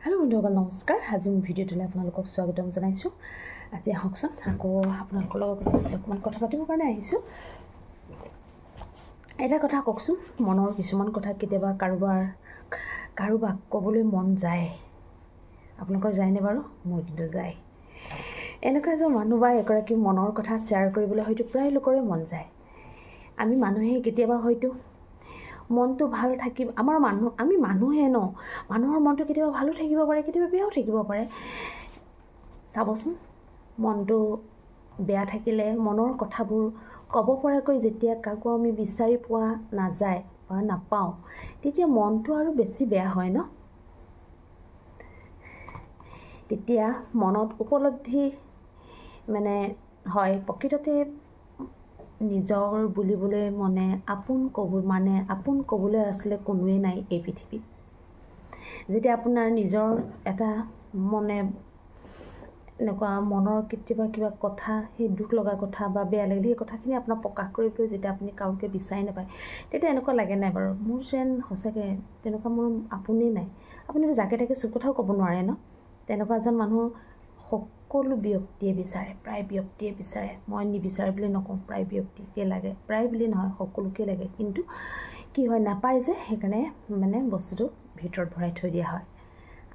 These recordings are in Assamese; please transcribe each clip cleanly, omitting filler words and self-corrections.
हेलो बंधुসকল नमस्कार। आज मैं भिडिओटले आपनालोকক स्वागतम जनाइछु। आज आहकसन आको आपनालोকৰ লগত অকমান কথা পাতিবৰ কাৰণে আহিছো। এটা কথা কওকচোন, মনৰ কিছুমান কথা কেতিয়াবা কাৰোবাক ক'বলৈ মন যায়। আপোনালোকৰ যায়নে বাৰু? মোৰ কিন্তু যায়। এনেকুৱা যে মানুহ বা এগৰাকী মনৰ কথা শ্বেয়াৰ কৰিবলৈ হয়তো প্ৰায় লোকৰে মন যায়। আমি মানুহে কেতিয়াবা হয়তো মনটো ভাল থাকিব, আমি মানুহে ন, মানুহৰ মনটো কেতিয়াবা ভালো থাকিব পাৰে, কেতিয়াবা বেয়াও থাকিব পাৰে। চাবচোন, মনটো বেয়া থাকিলে মনৰ কথাবোৰ ক'ব পৰাকৈ যেতিয়া কাকো আমি বিচাৰি পোৱা নাযায় বা নাপাওঁ, তেতিয়া মনটো আৰু বেছি বেয়া হয় ন। তেতিয়া মনত উপলব্ধি হয় প্ৰকৃততে নিজৰ বুলিবলৈ আপোন ক'বলৈ আসলে কোনোৱে নাই এই পৃথিৱীত। যেতিয়া আপোনাৰ নিজৰ এটা এনেকুৱা মনৰ কেতিয়াবা কিবা কথা, সেই দুখ লগা কথা বা বেয়া লাগিলে সেই কথাখিনি আপোনাক প্ৰকাশ কৰিবলৈ যেতিয়া আপুনি কাৰোকে বিচাৰি নাপায়, তেতিয়া এনেকুৱা লাগে নাই বাৰু মোৰ যেন সঁচাকৈ তেনেকুৱা মোৰ আপোনেই নাই। আপুনিতো যাকে তাকে চব কথাও ক'ব নোৱাৰে ন। তেনেকুৱা এজন মানুহ সকলো ব্যক্তিয়ে বিচাৰে, প্ৰায় ব্যক্তিয়ে বিচাৰে। মই নিবিচাৰে বুলি নকওঁ, প্ৰায় ব্যক্তিকে লাগে, প্ৰায় বুলি নহয় সকলোকে লাগে। কিন্তু কি হয়, নাপায় যে, সেইকাৰণে বস্তুটো ভিতৰত ভৰাই থৈ দিয়া হয়।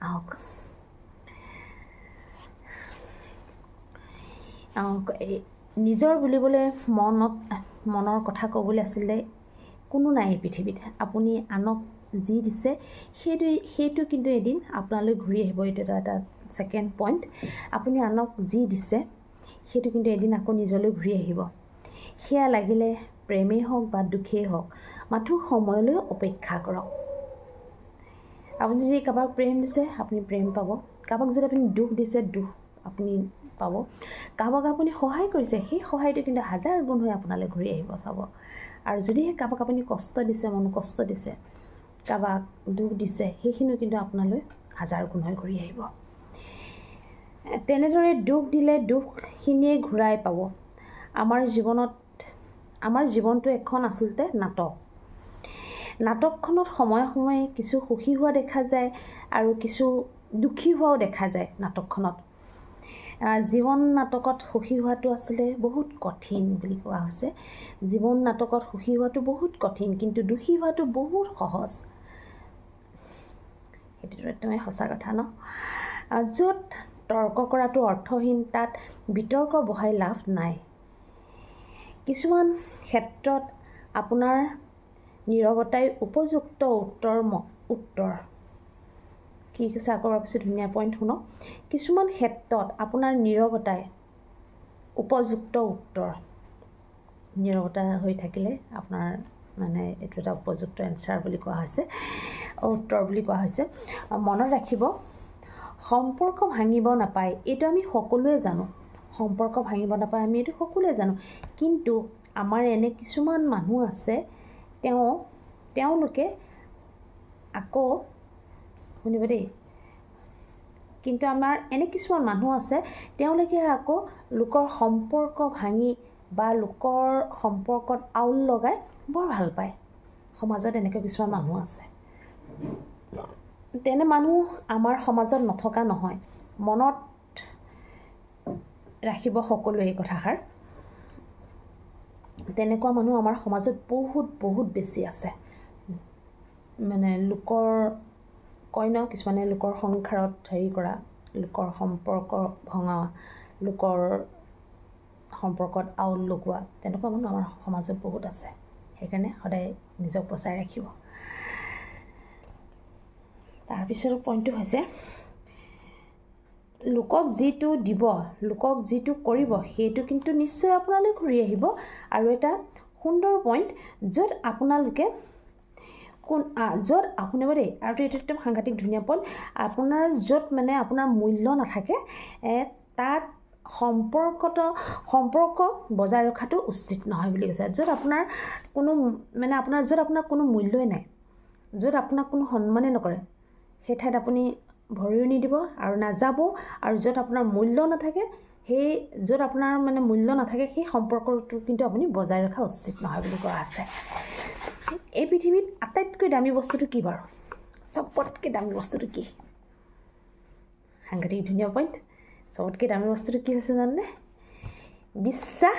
আহক নিজৰ বুলিবলৈ মনৰ কথা ক'বলৈ আছিলে কোনো নাই এই পৃথিৱীত। আপুনি আনক যি দিছে সেইটো কিন্তু এদিন আপোনালৈ ঘূৰি আহিব। এইটো এটা ছেকেণ্ড পইণ্ট। আপুনি আনক যি দিছে সেইটো কিন্তু এদিন আকৌ নিজলৈ ঘূৰি আহিব। সেয়া লাগিলে প্ৰেমেই হওক বা দুখেই হওক, মাথো সময়লৈ অপেক্ষা কৰক। আপুনি যদি কাৰোবাক প্ৰেম দিছে আপুনি প্ৰেম পাব, কাৰোবাক যদি আপুনি দুখ দিছে দুখ আপুনি পাব, কাৰোবাক আপুনি সহায় কৰিছে সেই সহায়টো কিন্তু 1000 গুণ হৈ আপোনালৈ ঘূৰি আহিব চাব। আৰু যদিহে কাৰোবাক আপুনি কষ্ট দিছে, মন কষ্ট দিছে, কাৰোবাক দুখ দিছে, সেইখিনিও কিন্তু আপোনালৈ 1000 গুণ হৈ ঘূৰি আহিব। তেনেদৰে দুখ দিলে দুখখিনিয়ে ঘূৰাই পাব। আমাৰ জীৱনটো এখন আচলতে নাটকখনত সময়ে সময়ে কিছু সুখী হোৱা দেখা যায় আৰু কিছু দুখী হোৱাও দেখা যায়। নাটকখনত জীৱন নাটকত সুখী হোৱাটো আচলতে বহুত কঠিন বুলি কোৱা হৈছে। জীৱন নাটকত সুখী হোৱাটো বহুত কঠিন, কিন্তু দুখী হোৱাটো বহুত সহজ। সেইটোতো একদমেই সঁচা কথা ন। য'ত তৰ্ক কৰাটো অৰ্থহীন, তাত বিতৰ্ক বহাই লাভ নাই। কিছুমান ক্ষেত্ৰত আপোনাৰ নীৰৱতাই উপযুক্ত উত্তৰ। কি কৈছে আকৌ ভাবিছোঁ, ধুনীয়া পইণ্ট শুনক। কিছুমান ক্ষেত্ৰত আপোনাৰ নীৰৱতাই উপযুক্ত উত্তৰ। নীৰৱতা হৈ থাকিলে আপোনাৰ এইটো এটা উপযুক্ত এনচাৰ বুলি কোৱা হৈছে, উত্তৰ বুলি কোৱা হৈছে। মনত ৰাখিব, সম্পৰ্ক ভাঙিব নাপায়, এইটো আমি সকলোৱে জানো। সম্পৰ্ক ভাঙিব নাপায় আমি এইটো সকলোৱে জানো। কিন্তু আমাৰ এনে কিছুমান মানুহ আছে, তেওঁলোকে আকৌ শুনিব দেই, কিন্তু আমাৰ এনে কিছুমান মানুহ আছে, তেওঁলোকে আকৌ লোকৰ সম্পৰ্ক ভাঙি বা লোকৰ সম্পৰ্কত আউল লগাই বৰ ভাল পায়। সমাজত এনেকুৱা কিছুমান মানুহ আছে। তেনে মানুহ আমাৰ সমাজত নথকা নহয়। মনত ৰাখিব সকলোৱে এই কথাষাৰ। তেনেকুৱা মানুহ আমাৰ সমাজত বহুত বেছি আছে। লোকৰ কয় ন, কিছুমানে লোকৰ সংসাৰত কৰা, লোকৰ সম্পৰ্ক ভঙা, লোকৰ সম্পৰ্কত আউল লগোৱা, তেনেকুৱা মানুহ আমাৰ সমাজত বহুত আছে। সেইকাৰণে সদায় নিজক বচাই ৰাখিব। তাৰপিছৰ পইণ্টটো হৈছে, লোকক যিটো দিব, লোকক যিটো কৰিব, সেইটো কিন্তু নিশ্চয় আপোনালৈ ঘূৰি আহিব। আৰু এটা সুন্দৰ পইণ্ট, য'ত শুনিব দেই, আৰু এইটো একদম সাংঘাতিক ধুনীয়া পইণ্ট। আপোনাৰ য'ত আপোনাৰ মূল্য নাথাকে, তাত সম্পৰ্ক বজাই ৰখাটো উচিত নহয় বুলি কৈছে। য'ত আপোনাৰ কোনো মূল্যই নাই, য'ত আপোনাক কোনো সন্মানে নকৰে, সেই ঠাইত আপুনি ভৰিও নিদিব আৰু নাযাব। আৰু য'ত আপোনাৰ মূল্য নাথাকে, য'ত আপোনাৰ মূল্য নাথাকে, সেই সম্পৰ্কটো কিন্তু আপুনি বজাই ৰখা উচিত নহয় বুলি কোৱা আছে। এই পৃথিৱীত আটাইতকৈ দামী বস্তুটো কি বাৰু? চবতকৈ দামী বস্তুটো কি? সাংঘাতিক ধুনীয়া পইণ্ট চবতকৈ দামী বস্তুটো কি হৈছে জানেনে বিশ্বাস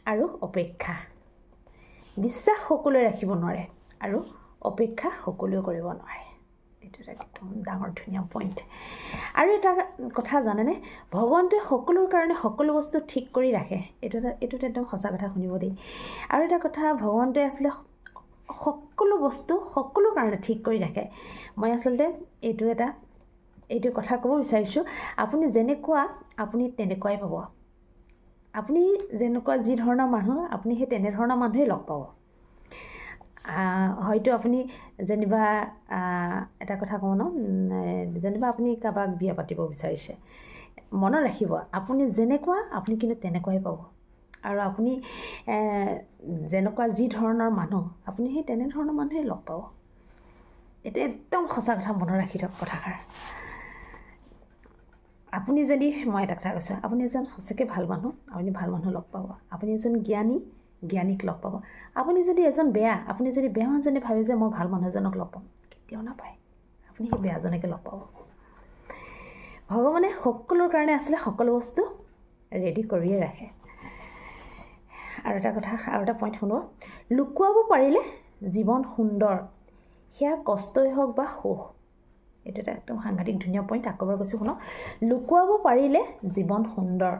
আৰু অপেক্ষা বিশ্বাস সকলোৱে ৰাখিব নোৱাৰে আৰু অপেক্ষা সকলোৱে কৰিব নোৱাৰে এইটো একদম ডাঙৰ ধুনীয়া পইণ্ট আৰু এটা কথা জানেনে ভগৱন্তই সকলোৰ কাৰণে সকলো বস্তু ঠিক কৰি ৰাখে এইটোত একদম সঁচা কথা শুনিব দেই আৰু এটা কথা ভগৱন্তই আচলতে সকলো বস্তু সকলোৰ কাৰণে ঠিক কৰি ৰাখে মই আচলতে এইটো কথা ক'ব বিচাৰিছোঁ আপুনি যেনেকুৱা আপুনি তেনেকুৱাই পাব আপুনি যেনেকুৱা যি ধৰণৰ মানুহ আপুনি সেই তেনেধৰণৰ মানুহেই লগ পাব হয়তো আপুনি যেনিবা এটা কথা কওঁ ন যেনিবা আপুনি কাৰোবাক বিয়া পাতিব বিচাৰিছে মনত ৰাখিব আপুনি যেনেকুৱা আপুনি কিন্তু তেনেকুৱাই পাব আৰু আপুনি যেনেকুৱা যি ধৰণৰ মানুহ আপুনি সেই তেনেধৰণৰ মানুহেই লগ পাব এটা একদম সঁচা কথা মনত ৰাখি থওক কথাষাৰ আপুনি যদি মই এটা কথা কৈছোঁ আপুনি এজন সঁচাকৈ ভাল মানুহ আপুনি ভাল মানুহ লগ পাব আপুনি এজন জ্ঞানীক লগ পাব আপুনি যদি এজন আপুনি যদি বেয়া মানুহজনে ভাবে যে মই ভাল মানুহ এজনক লগ পাম কেতিয়াও নাপায় আপুনি সেই বেয়াজনকে লগ পাব ভগৱানে সকলোৰ কাৰণে আচলতে সকলো বস্তু ৰেডি কৰিয়ে ৰাখে আৰু এটা পইণ্ট শুনো লুকুৱাব পাৰিলে জীৱন সুন্দৰ সেয়া কষ্টই হওক বা সুখ এইটো এটা একদম সাংঘাতিক ধুনীয়া পইণ্ট আকৌ এবাৰ কৈছোঁ শুনো লুকুৱাব পাৰিলে জীৱন সুন্দৰ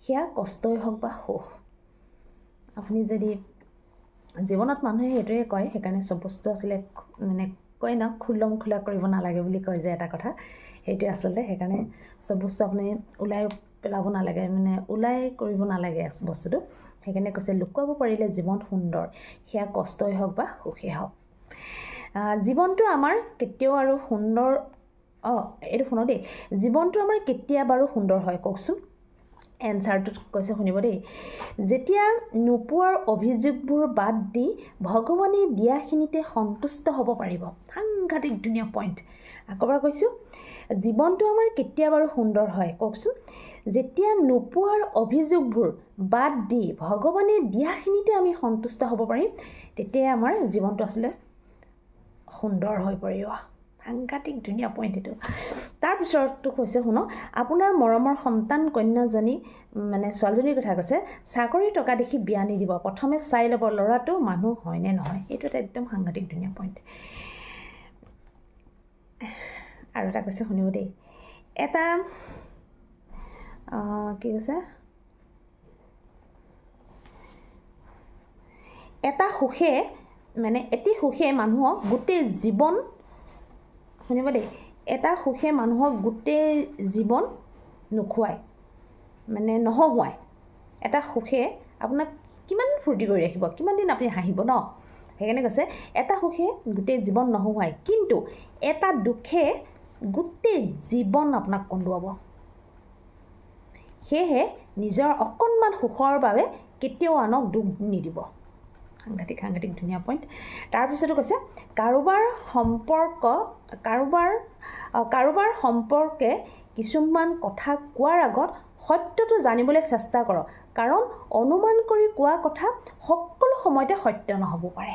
সেয়া কষ্টই হওক বা সুখ আপুনি যদি জীৱনত মানুহে সেইটোৱে কয় সেইকাৰণে চব বস্তু আচলতে মানে কয় ন খোলা কৰিব নালাগে বুলি কয় যে এটা কথা সেইটোৱে আচলতে সেইকাৰণে চব বস্তু আপুনি ওলাই পেলাব নালাগে মানে ওলাই কৰিব নালাগে বস্তুটো সেইকাৰণে কৈছে লুকুৱাব পাৰিলে জীৱন সুন্দৰ সেয়া কষ্টই হওক বা সুখেই হওক জীৱনটো আমাৰ কেতিয়াও আৰু সুন্দৰ এইটো শুনো দেই জীৱনটো আমাৰ কেতিয়া বাৰু সুন্দৰ হয় কওকচোন এনচাৰটো কৈছে শুনিব দেই যেতিয়া নোপোৱাৰ অভিযোগবোৰ বাদ দি ভগৱানে দিয়াখিনিতে সন্তুষ্ট হ'ব পাৰিব সাংঘাতিক ধুনীয়া পইণ্ট আকৌ এবাৰ কৈছোঁ জীৱনটো আমাৰ কেতিয়া বাৰু সুন্দৰ হয় কওকচোন যেতিয়া নোপোৱাৰ অভিযোগবোৰ বাদ দি ভগৱানে দিয়াখিনিতে আমি সন্তুষ্ট হ'ব পাৰিম তেতিয়া আমাৰ জীৱনটো আচলতে সুন্দৰ হৈ পৰিব সাংঘাতিক ধুনীয়া পইণ্ট এইটো তাৰপিছতটো কৈছে শুনো আপোনাৰ মৰমৰ সন্তান কন্যাজনী মানে ছোৱালীজনীৰ কথা কৈছে চাকৰি টকা দেখি বিয়া নিদিব প্ৰথমে চাই ল'ব ল'ৰাটো মানুহ হয়নে নহয় এইটো এটা একদম সাংঘাতিক ধুনীয়া পইণ্ট আৰু এটা কৈছে শুনিব দেই এটা কি কৈছে এটি সুখে মানুহক গোটেই জীৱন শুনিব দেই এটা সুখে মানুহক গোটেই জীৱন নোখোৱায় মানে নহহুৱায় এটা সুখে আপোনাক কিমান ফূৰ্তি কৰি ৰাখিব কিমান দিন আপুনি হাঁহিব ন সেইকাৰণে কৈছে এটা সুখে গোটেই জীৱন নহহুৱায় কিন্তু এটা দুখে গোটেই জীৱন আপোনাক কন্দুৱাব সেয়েহে নিজৰ অকণমান সুখৰ বাবে কেতিয়াও আনক দুখ নিদিব সাংঘাতিক ধুনীয়া পইণ্ট তাৰপিছতো কৈছে কাৰোবাৰ সম্পৰ্কে কিছুমান কথা কোৱাৰ আগত সত্যটো জানিবলৈ চেষ্টা কৰক কাৰণ অনুমান কৰি কোৱা কথা সকলো সময়তে সত্য নহ'ব পাৰে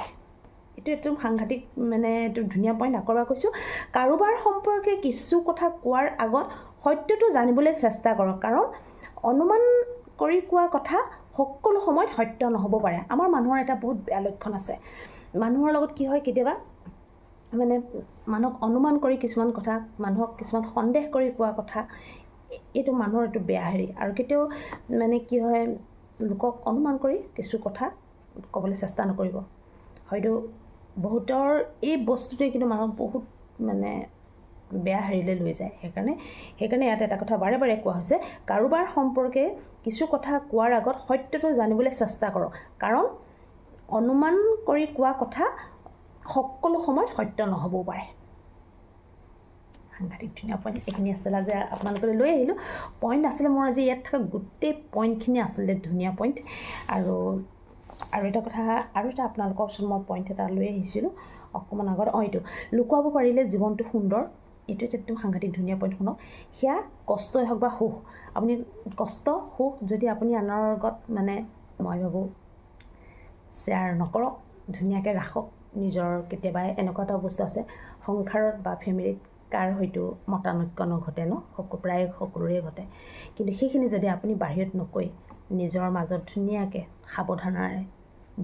এইটো একদম সাংঘাতিক মানে এইটো ধুনীয়া পইণ্ট আকৌ এবাৰ কৈছোঁ কাৰোবাৰ সম্পৰ্কে কিছু কথা কোৱাৰ আগত সত্যটো জানিবলৈ চেষ্টা কৰক কাৰণ অনুমান কৰি কোৱা কথা সকলো সময়ত সত্য নহ'ব পাৰে আমাৰ মানুহৰ এটা বহুত বেয়া লক্ষণ আছে মানুহৰ লগত কি হয় কেতিয়াবা মানে মানুহক অনুমান কৰি কিছুমান কথা মানুহক কিছুমান সন্দেহ কৰি কোৱা কথা এইটো মানুহৰ এইটো বেয়া হেৰি আৰু কেতিয়াও মানে কি হয় লোকক অনুমান কৰি কিছু কথা ক'বলৈ চেষ্টা নকৰিব হয়তো বহুতৰ এই বস্তুটোৱে কিন্তু মানুহক বহুত মানে বেয়া হেৰিলৈ লৈ যায় সেইকাৰণে ইয়াত এটা কথা বাৰে বাৰে কোৱা হৈছে কাৰোবাৰ সম্পৰ্কে কিছু কথা কোৱাৰ আগত সত্যটো জানিবলৈ চেষ্টা কৰক কাৰণ অনুমান কৰি কোৱা কথা সকলো সময়ত সত্য নহ'বও পাৰে সাংঘাতিক ধুনীয়া পইণ্ট এইখিনি আছিলে যে আপোনালোকলৈ লৈ আহিলোঁ পইণ্ট আছিলে মোৰ আজি ইয়াত থকা গোটেই পইণ্টখিনি আচলতে ধুনীয়া পইণ্ট আৰু এটা কথা আৰু এটা আপোনালোকৰ ওচৰত মই পইণ্ট এটা লৈ আহিছিলোঁ অকণমান আগত এইটো লুকুৱাব পাৰিলে জীৱনটো সুন্দৰ এইটো একদম সাংঘাতিক ধুনীয়া পইণ্ট শুনক সেয়া কষ্টই হওক বা সুখ আপুনি কষ্ট সুখ যদি আপুনি আনৰ আগত মানে মই ভাবোঁ শ্বেয়াৰ নকৰক ধুনীয়াকৈ ৰাখক নিজৰ কেতিয়াবা এনেকুৱা এটা বস্তু আছে সংসাৰত বা ফেমিলিত কাৰ হয়তো মতানৈক্য নঘটে ন, প্ৰায় সকলোৰে ঘটে। কিন্তু সেইখিনি যদি আপুনি বাহিৰত নকৈ নিজৰ মাজত ধুনীয়াকৈ সাৱধানেৰে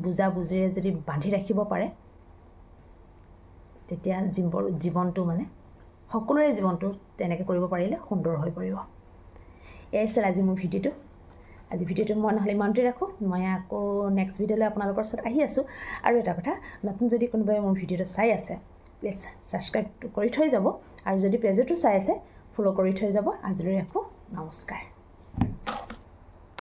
বুজাবুজিৰে যদি বান্ধি ৰাখিব পাৰে, তেতিয়া জীৱনটো মানে সকলোৰে জীৱনটো তেনেকৈ কৰিব পাৰিলে সুন্দৰ হৈ পৰিব। এয়াই আছিল আজি মোৰ ভিডিঅ'টো। আজি ভিডিঅ'টো মই নহ'লে ইমানটোৱে ৰাখোঁ। মই আকৌ নেক্সট ভিডিঅ'লৈ আপোনালোকৰ ওচৰত আহি আছোঁ। আৰু এটা কথা, নতুন যদি কোনোবাই মোৰ ভিডিঅ'টো চাই আছে, প্লিজ ছাবস্ক্ৰাইবটো কৰি থৈ যাব, আৰু যদি পেজতো চাই আছে ফ'ল' কৰি থৈ যাব। আজিলৈ ৰাখোঁ, নমস্কাৰ।